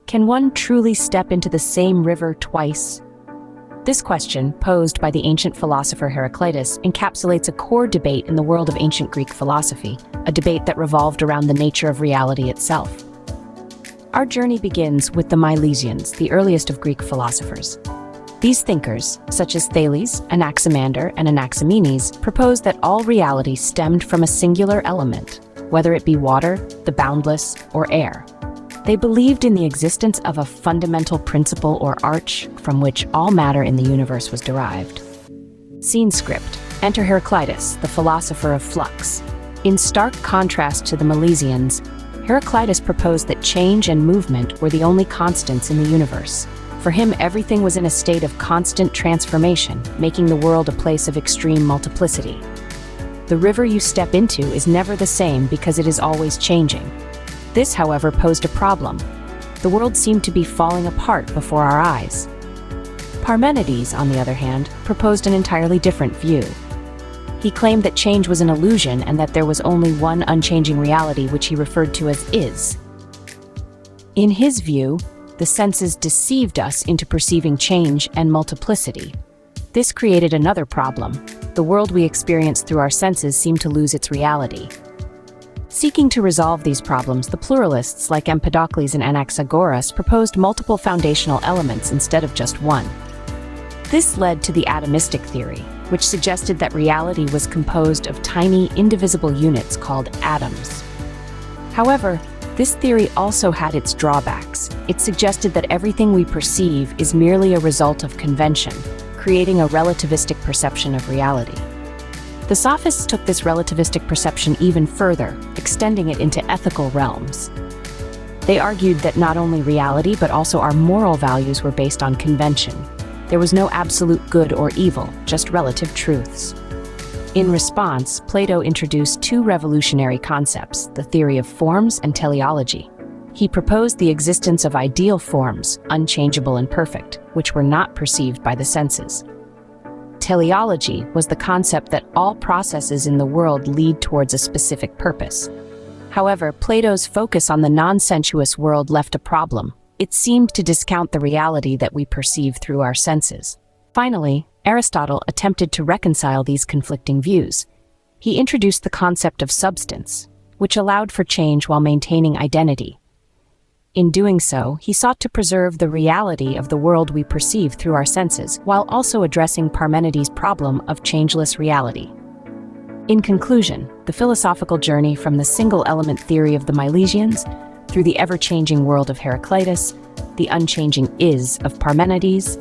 Can one truly step into the same river twice? This question, posed by the ancient philosopher Heraclitus, encapsulates a core debate in the world of ancient Greek philosophy, a debate that revolved around the nature of reality itself. Our journey begins with the Milesians, the earliest of Greek philosophers. These thinkers, such as Thales, Anaximander, and Anaximenes, proposed that all reality stemmed from a singular element, whether it be water, the boundless, or air. They believed in the existence of a fundamental principle or arch from which all matter in the universe was derived. Scene script: enter Heraclitus, the philosopher of Flux. In stark contrast to the Milesians, Heraclitus proposed that change and movement were the only constants in the universe. For him, everything was in a state of constant transformation, making the world a place of extreme multiplicity. The river you step into is never the same because it is always changing. This, however, posed a problem. The world seemed to be falling apart before our eyes. Parmenides, on the other hand, proposed an entirely different view. He claimed that change was an illusion and that there was only one unchanging reality, which he referred to as is. In his view, the senses deceived us into perceiving change and multiplicity. This created another problem. The world we experience through our senses seemed to lose its reality. Seeking to resolve these problems, the pluralists like Empedocles and Anaxagoras proposed multiple foundational elements instead of just one. This led to the Atomistic theory, which suggested that reality was composed of tiny, indivisible units called atoms. However, this theory also had its drawbacks. It suggested that everything we perceive is merely a result of convention, creating a relativistic perception of reality. The Sophists took this relativistic perception even further, extending it into ethical realms. They argued that not only reality but also our moral values were based on convention. There was no absolute good or evil, just relative truths. In response, Plato introduced two revolutionary concepts, the theory of forms and teleology. He proposed the existence of ideal forms, unchangeable and perfect, which were not perceived by the senses. Teleology was the concept that all processes in the world lead towards a specific purpose. However, Plato's focus on the non-sensuous world left a problem. It seemed to discount the reality that we perceive through our senses. Finally, Aristotle attempted to reconcile these conflicting views. He introduced the concept of substance, which allowed for change while maintaining identity. In doing so, he sought to preserve the reality of the world we perceive through our senses, while also addressing Parmenides' problem of changeless reality. In conclusion, the philosophical journey from the single-element theory of the Milesians through the ever-changing world of Heraclitus, the unchanging is of Parmenides,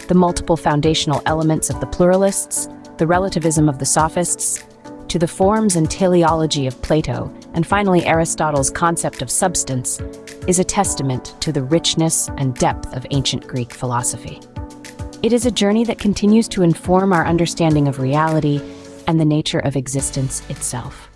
the multiple foundational elements of the Pluralists, the relativism of the Sophists, to the forms and teleology of Plato, and finally Aristotle's concept of substance, is a testament to the richness and depth of ancient Greek philosophy. It is a journey that continues to inform our understanding of reality and the nature of existence itself.